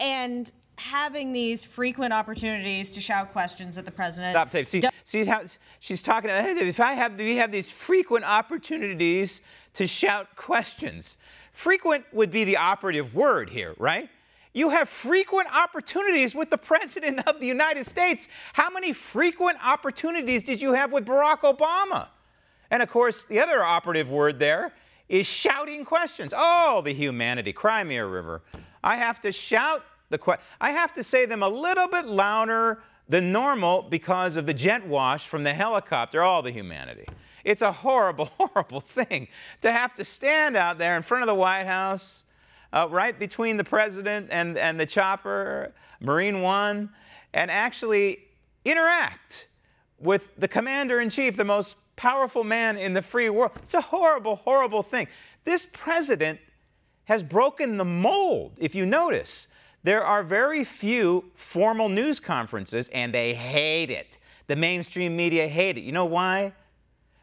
and having these frequent opportunities to shout questions at the president. Stop tape. See how she's talking. We have these frequent opportunities to shout questions. Frequent would be the operative word here, right? You have frequent opportunities with the President of the United States. How many frequent opportunities did you have with Barack Obama? And of course, the other operative word there is shouting questions. Oh, the humanity. Cry me a river. I have to shout I have to say them a little bit louder than normal because of the jet wash from the helicopter. Oh, the humanity. It's a horrible, horrible thing to have to stand out there in front of the White House, right between the president and the chopper, Marine One, and actually interact with the commander-in-chief, the most powerful man in the free world. It's a horrible, horrible thing. This president has broken the mold, if you notice. There are very few formal news conferences, and they hate it. The mainstream media hate it. You know why?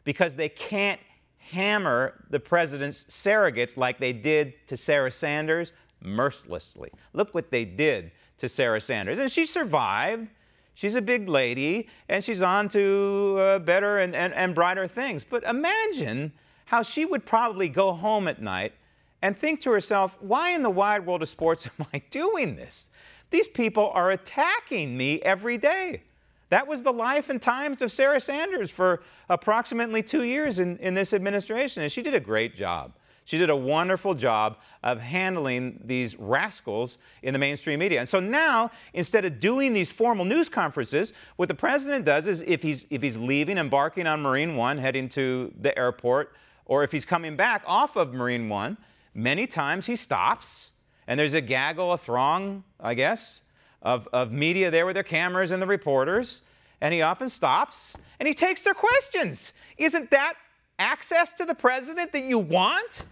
Because they can't hammer the president's surrogates like they did to Sarah Sanders mercilessly. Look what they did to Sarah Sanders. And she survived. She's a big lady, and she's on to better and brighter things. But imagine how she would probably go home at night and think to herself, why in the wide world of sports am I doing this? These people are attacking me every day. That was the life and times of Sarah Sanders for approximately 2 years in this administration, and she did a great job. She did a wonderful job of handling these rascals in the mainstream media. And so now, instead of doing these formal news conferences, what the president does is if he's leaving, embarking on Marine One, heading to the airport, or if he's coming back off of Marine One, many times he stops, and there's a gaggle, a throng, I guess, of media there with their cameras and the reporters, and he often stops, and he takes their questions. Isn't that access to the president that you want?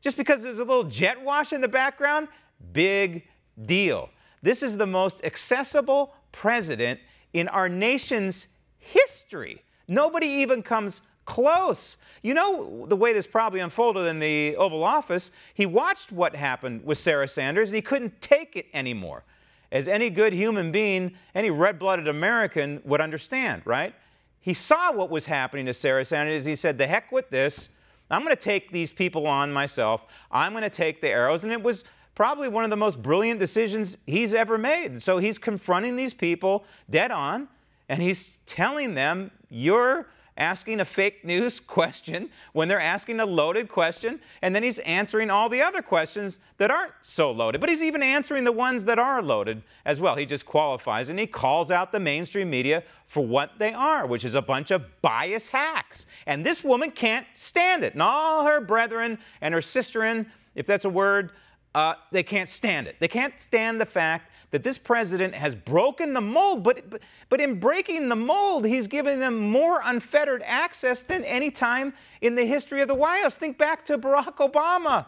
Just because there's a little jet wash in the background? Big deal. This is the most accessible president in our nation's history. Nobody even comes close. You know the way this probably unfolded in the Oval Office. He watched what happened with Sarah Sanders, and he couldn't take it anymore. As any good human being, any red-blooded American would understand, right? He saw what was happening to Sarah Sanders. He said, the heck with this. I'm going to take these people on myself. I'm going to take the arrows. And it was probably one of the most brilliant decisions he's ever made. And so he's confronting these people dead on, and he's telling them, you're asking a fake news question when they're asking a loaded question, and then he's answering all the other questions that aren't so loaded. But he's even answering the ones that are loaded as well. He just qualifies, and he calls out the mainstream media for what they are, which is a bunch of bias hacks. And this woman can't stand it. And all her brethren and her sisterin, if that's a word, they can't stand it. They can't stand the fact that this president has broken the mold, but in breaking the mold, he's giving them more unfettered access than any time in the history of the White House. Think back to Barack Obama.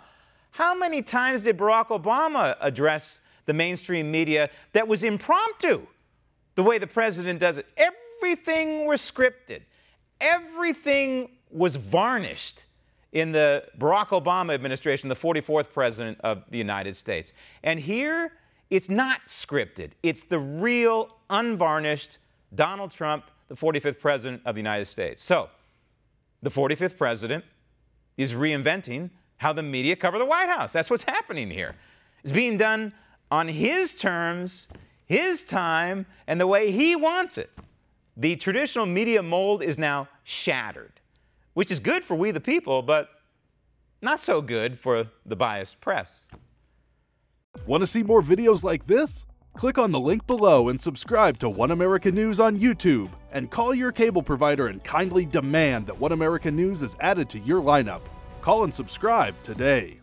How many times did Barack Obama address the mainstream media that was impromptu, the way the president does it? Everything was scripted. Everything was varnished in the Barack Obama administration, the 44th president of the United States. And here, it's not scripted. It's the real, unvarnished Donald Trump, the 45th president of the United States. So, the 45th president is reinventing how the media cover the White House. That's what's happening here. It's being done on his terms, his time, and the way he wants it. The traditional media mold is now shattered, which is good for we the people, but not so good for the biased press. Want to see more videos like this? Click on the link below and subscribe to One American News on YouTube, and call your cable provider and kindly demand that One American News is added to your lineup. Call and subscribe today.